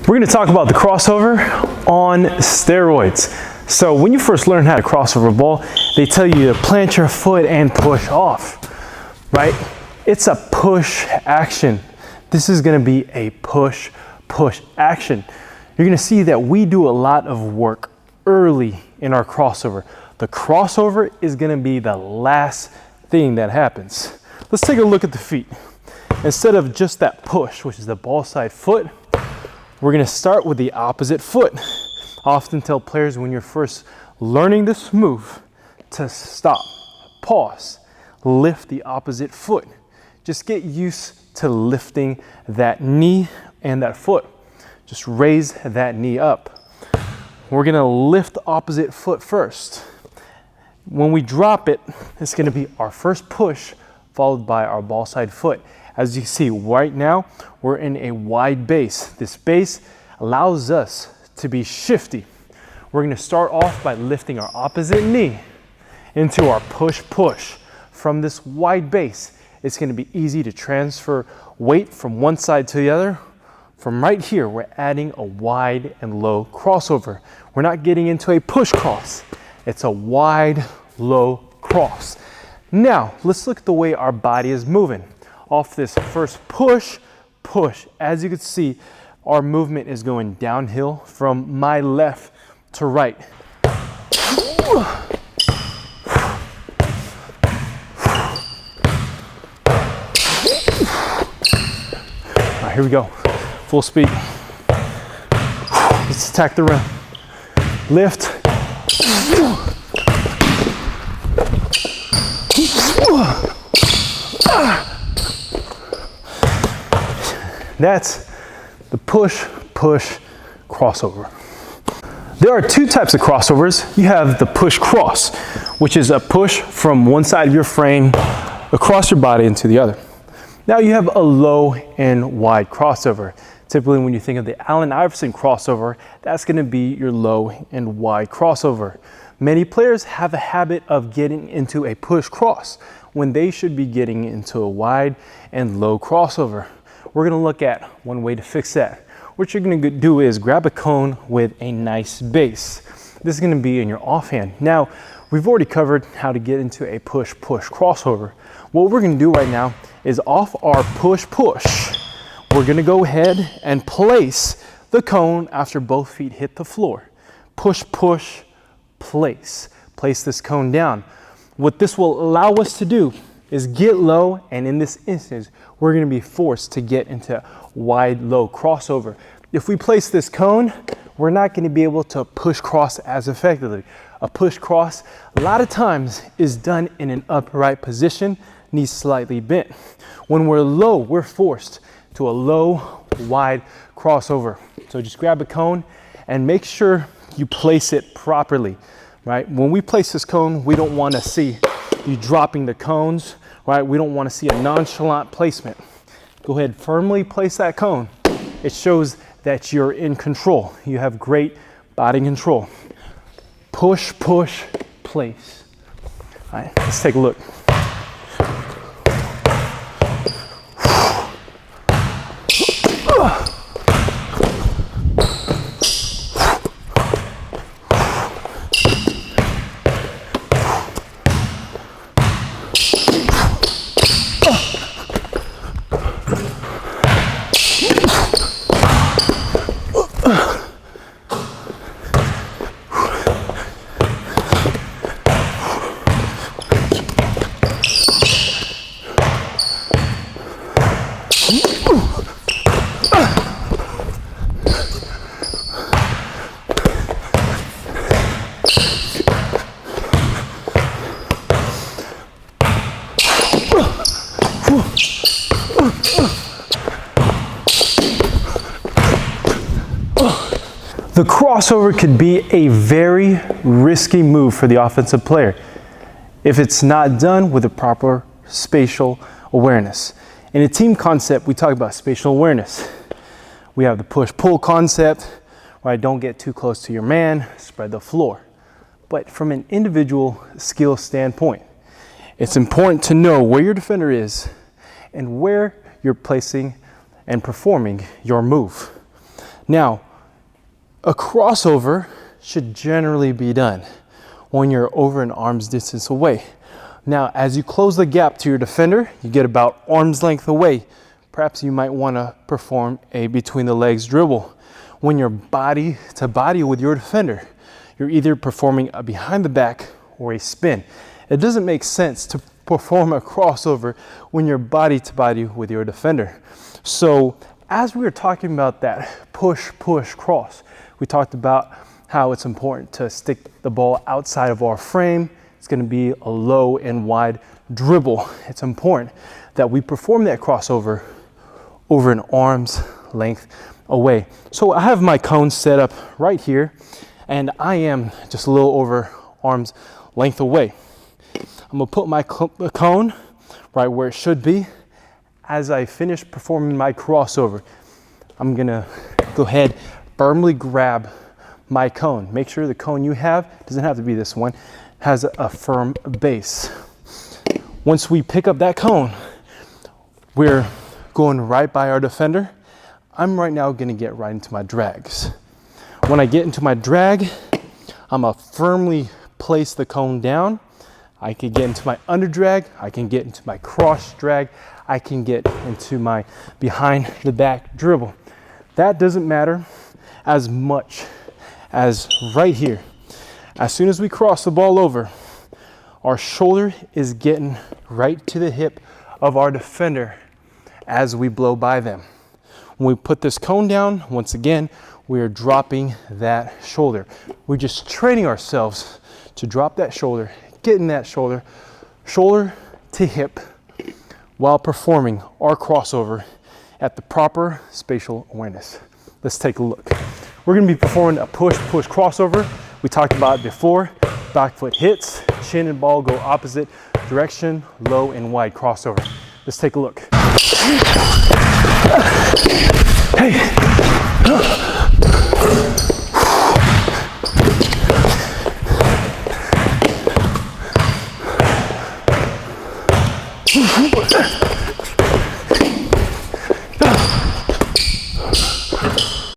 We're going to talk about the crossover on steroids. So when you first learn how to crossover a ball, they tell you to plant your foot and push off, right? It's a push action. This is going to be a push action. You're going to see that we do a lot of work early in our crossover. The crossover is going to be the last thing that happens. Let's take a look at the feet. Instead of just that push, which is the ball side foot, we're going to start with the opposite foot. I often tell players when you're first learning this move to stop, pause, lift the opposite foot. Just get used to lifting that knee and that foot. Just raise that knee up. We're going to lift the opposite foot first. When we drop it, it's going to be our first push followed by our ball side foot. As you see right now, we're in a wide base. This base allows us to be shifty. We're going to start off by lifting our opposite knee into our push. From this wide base, it's going to be easy to transfer weight from one side to the other. From right here, we're adding a wide and low crossover. We're not getting into a push cross. It's a wide, low cross. Now, let's look at the way our body is moving. Off this first push. As you can see, our movement is going downhill from my left to right. All right, here we go. Full speed. Let's attack the rim. Lift. That's the push crossover. There are two types of crossovers. You have the push cross, which is a push from one side of your frame across your body into the other. Now you have a low and wide crossover. Typically when you think of the Allen Iverson crossover, that's going to be your low and wide crossover. Many players have a habit of getting into a push cross when they should be getting into a wide and low crossover. We're going to look at one way to fix that. What you're going to do is grab a cone with a nice base. This is going to be in your offhand. Now, we've already covered how to get into a push crossover. What we're going to do right now is off our push, we're going to go ahead and place the cone after both feet hit the floor. Push, place. Place this cone down. What this will allow us to do is get low, and in this instance, we're going to be forced to get into wide, low crossover. If we place this cone, we're not going to be able to push cross as effectively. A push cross, a lot of times, is done in an upright position, knees slightly bent. When we're low, we're forced to a low, wide crossover. So just grab a cone and make sure you place it properly, right? When we place this cone, we don't want to see you dropping the cones, right? We don't want to see a nonchalant placement. Go ahead, firmly place that cone. It shows that you're in control. You have great body control. Push, place. All right, let's take a look. The crossover could be a very risky move for the offensive player if it's not done with a proper spatial awareness. In a team concept, we talk about spatial awareness. We have the push-pull concept, right? Don't get too close to your man, spread the floor. But from an individual skill standpoint, it's important to know where your defender is and where you're placing and performing your move. Now, a crossover should generally be done when you're over an arm's distance away. Now, as you close the gap to your defender, you get about arm's length away. Perhaps you might want to perform a between the legs dribble. When you're body to body with your defender, you're either performing a behind the back or a spin. It doesn't make sense to perform a crossover when you're body to body with your defender. So as we were talking about that push, push, cross, we talked about how it's important to stick the ball outside of our frame. It's going to be a low and wide dribble. It's important that we perform that crossover over an arm's length away. So I have my cone set up right here, and I am just a little over arm's length away. I'm gonna put my cone right where it should be. As I finish performing my crossover, I'm gonna go ahead, firmly grab my cone. Make sure the cone you have, doesn't have to be this one, has a firm base. Once we pick up that cone, we're going right by our defender. I'm right now gonna get right into my drags. When I get into my drag, I'm gonna firmly place the cone down. I can get into my under drag, I can get into my cross drag, I can get into my behind the back dribble. That doesn't matter as much as right here. As soon as we cross the ball over, our shoulder is getting right to the hip of our defender as we blow by them. When we put this cone down, once again, we are dropping that shoulder. We're just training ourselves to drop that shoulder, get in that shoulder, shoulder to hip, while performing our crossover at the proper spatial awareness. Let's take a look. We're gonna be performing a push-push crossover. We talked about it before. Back foot hits, chin and ball go opposite direction, low and wide crossover. Let's take a look. Hey.